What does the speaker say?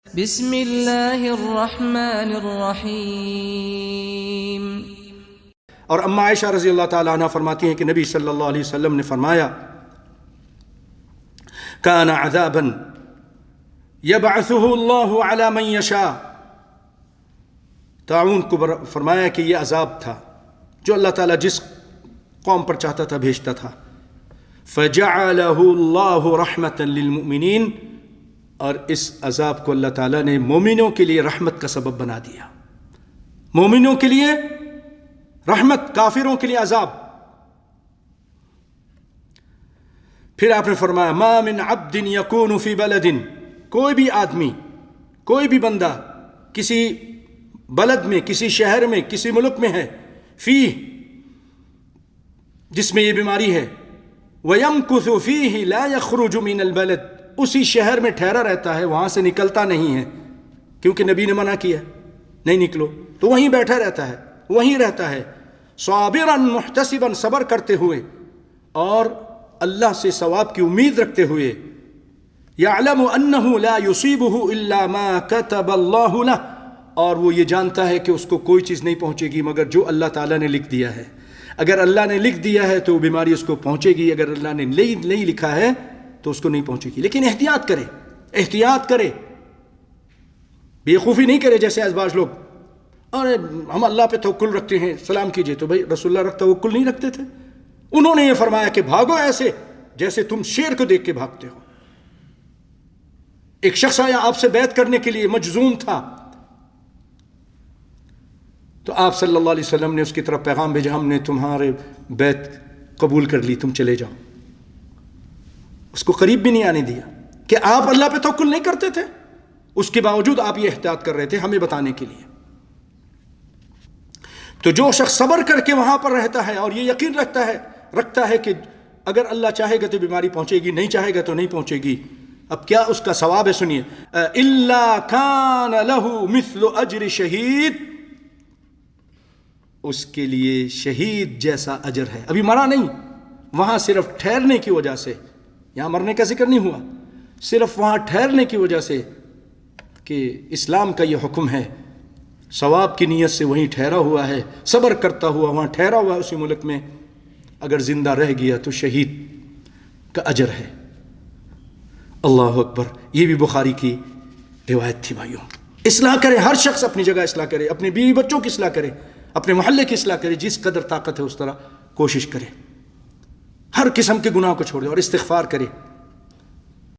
بسم اللہ الرحمن الرحیم۔ اور اما عائشہ رضی اللہ تعالیٰ عنہ فرماتی ہیں کہ نبی صلی اللہ علیہ وسلم نے فرمایا کان عذابا یبعثہ اللہ علی من یشاء، طاعون کو فرمایا کہ یہ عذاب تھا جو اللہ تعالیٰ جس قوم پر چاہتا تھا بھیجتا تھا، فجعلہ اللہ رحمتا للمؤمنین، اور اس عذاب کو اللہ تعالیٰ نے مومنوں کے لیے رحمت کا سبب بنا دیا، مومنوں کے لیے رحمت، کافروں کے لیے عذاب۔ پھر آپ نے فرمایا ما من عبد یکون فی بلد، کوئی بھی آدمی، کوئی بھی بندہ کسی بلد میں، کسی شہر میں، کسی ملک میں ہے، فی جس میں یہ بیماری ہے، وَيَمْكُثُ فِيهِ لَا يَخْرُجُ مِنَ الْبَلَدِ، اسی شہر میں ٹھہرا رہتا ہے، وہاں سے نکلتا نہیں ہے، کیونکہ نبی نے منع کیا نہیں نکلو، تو وہیں بیٹھا رہتا ہے، وہیں رہتا ہے، صابرا محتسبا، صبر کرتے ہوئے اور اللہ سے ثواب کی امید رکھتے ہوئے، یعلم انہ لا یصیبہ الا ما کتب اللہ لہ، اور وہ یہ جانتا ہے کہ اس کو کوئی چیز نہیں پہنچے گی مگر جو اللہ تعالیٰ نے لکھ دیا ہے۔ اگر اللہ نے لکھ دیا ہے تو بیماری اس کو پہنچے گی، اگر اللہ نے نہیں لکھا ہے تو اس کو نہیں پہنچے گی۔ لیکن احتیاط کرے، احتیاط کرے، بے خوفی نہیں کرے جیسے بعض لوگ، اور ہم اللہ پہ توکل رکھتے ہیں، سلام کیجئے، تو بھائی رسول اللہ توکل نہیں رکھتے تھے؟ انہوں نے یہ فرمایا کہ بھاگو ایسے جیسے تم شیر کو دیکھ کے بھاگتے ہو۔ ایک شخص آیا آپ سے بیعت کرنے کے لیے، مجذوم تھا، تو آپ صلی اللہ علیہ وسلم نے اس کی طرف پیغام بھیجا، ہم نے تمہارے بیعت قبول کر لی، تم چلے جاؤ۔ اس کو قریب بھی نہیں آنے دیا کہ آپ اللہ پہ توکل نہیں کرتے تھے، اس کے باوجود آپ یہ احتیاط کر رہے تھے ہمیں بتانے کے لیے۔ تو جو شخص صبر کر کے وہاں پر رہتا ہے اور یہ یقین رکھتا ہے کہ اگر اللہ چاہے گا تو بیماری پہنچے گی، نہیں چاہے گا تو نہیں پہنچے گی، اب کیا اس کا ثواب ہے؟ سنیے، الا کان لہ مثل اجر شہید، اس کے لیے شہید جیسا اجر ہے۔ ابھی مرا نہیں، وہاں صرف ٹھہرنے کی وجہ سے، یہاں مرنے کا ذکر نہیں ہوا، صرف وہاں ٹھہرنے کی وجہ سے کہ اسلام کا یہ حکم ہے، ثواب کی نیت سے وہیں ٹھہرا ہوا ہے، صبر کرتا ہوا وہاں ٹھہرا ہوا ہے اسی ملک میں، اگر زندہ رہ گیا تو شہید کا اجر ہے۔ اللہ اکبر، یہ بھی بخاری کی روایت تھی۔ بھائیوں، اصلاح کرے، ہر شخص اپنی جگہ اصلاح کرے، اپنے بیوی بچوں کی اصلاح کرے، اپنے محلے کی اصلاح کرے، جس قدر طاقت ہے اس طرح کوشش کرے، ہر قسم کے گناہ کو چھوڑ دے اور استغفار کرے۔